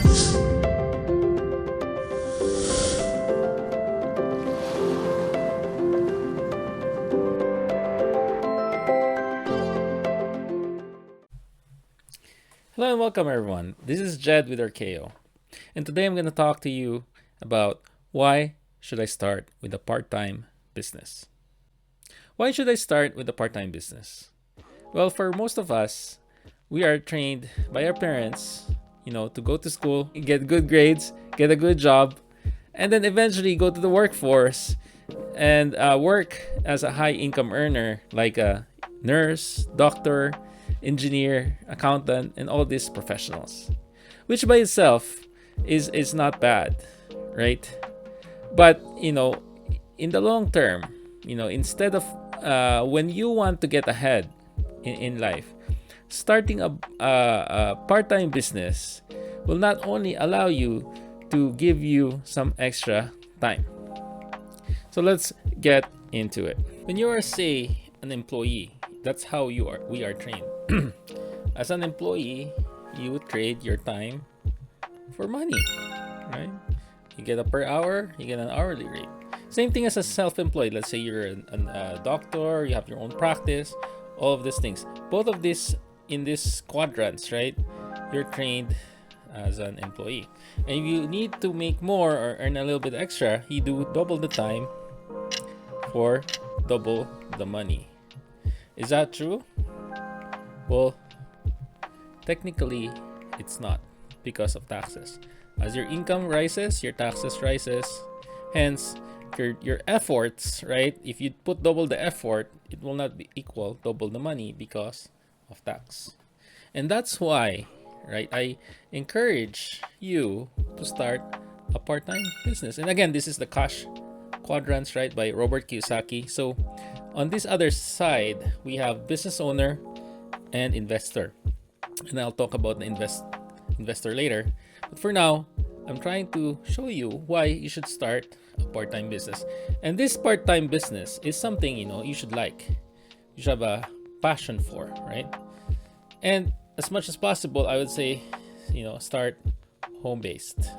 Hello and welcome everyone. This is Jed with RKO. And today I'm going to talk to you about why should I start with a part-time business? Why should I start with a part-time business? Well, for most of us, we are trained by our parents, to go to school, get good grades, get a good job, and then eventually go to the workforce and work as a high income earner like a nurse, doctor, engineer, accountant, and all these professionals, which by itself is not bad, right? But in the long term, instead of when you want to get ahead in life, starting a part-time business will not only allow you to give you some extra time. So let's get into it. When you are, say, an employee, that's how we are trained. As an employee, you would trade your time for money, right? You get a per hour, you get an hourly rate. Same thing as a self-employed. Let's say you're a doctor, you have your own practice, all of these things. Both of these in these quadrants, right? You're trained as an employee. And if you need to make more or earn a little bit extra, you do double the time for double the money. Is that true? Well, technically, it's not because of taxes. As your income rises, your taxes rises. Hence, your efforts, right? If you put double the effort, it will not be equal double the money because of tax. And that's why, right, I encourage you to start a part-time business. And again, this is the cash quadrants, right, by Robert Kiyosaki. So on this other side, we have business owner and investor. And I'll talk about the investor later. But for now, I'm trying to show you why you should start a part-time business. And this part-time business is something, you should like. You should have a passion for, right? And as much as possible, I would say, start home-based,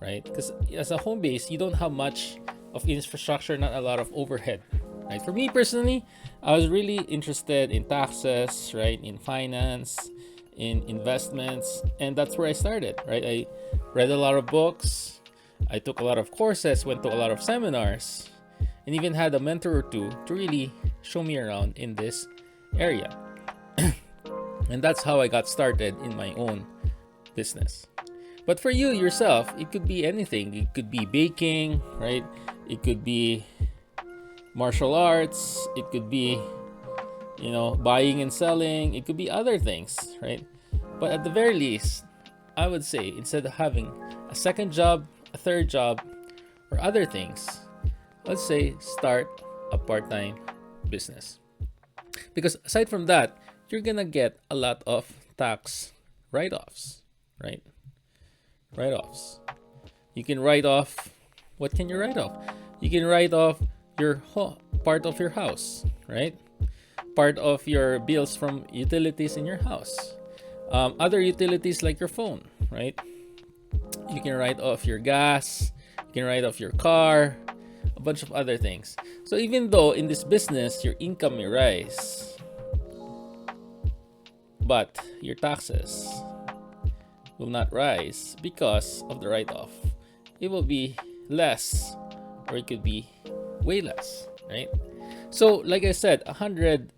right? Because as a home base, you don't have much of infrastructure, not a lot of overhead, right? For me personally, I was really interested in taxes, right? In finance, in investments, and that's where I started, right? I read a lot of books, I took a lot of courses, went to a lot of seminars, and even had a mentor or two to really show me around in this area. And that's how I got started in my own business. But for you yourself, it could be anything. It could be baking, right? It could be martial arts. It could be, buying and selling. It could be other things, right? But at the very least, I would say instead of having a second job, a third job, or other things, let's say start a part-time business. Because aside from that, you're gonna get a lot of tax write-offs, right? Write-offs. You can write off, what can you write off? You can write off your part of your house, right? Part of your bills from utilities in your house. Other utilities like your phone, right? You can write off your gas, you can write off your car, a bunch of other things. So even though in this business, your income may rise, but your taxes will not rise because of the write-off. It will be less, or it could be way less, right? So like I said, 100,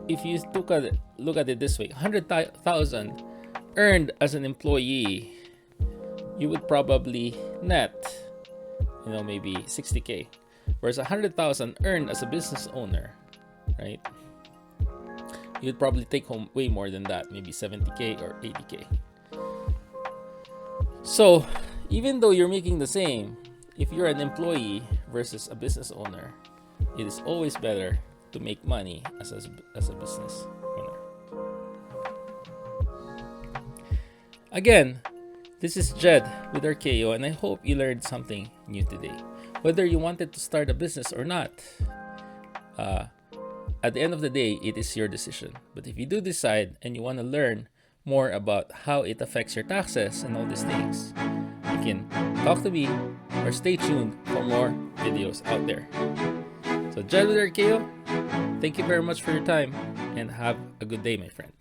if you look at it this way, 100,000 earned as an employee, you would probably net, maybe 60K. Whereas 100,000 earned as a business owner, right? You'd probably take home way more than that, maybe 70K or 80K. So even though you're making the same, if you're an employee versus a business owner, it is always better to make money as a business owner. Again, this is Jed with RKO, and I hope you learned something new today. Whether you wanted to start a business or not, at the end of the day, it is your decision. But if you do decide and you want to learn more about how it affects your taxes and all these things, you can talk to me or stay tuned for more videos out there. So, Jed with RKO, thank you very much for your time and have a good day, my friend.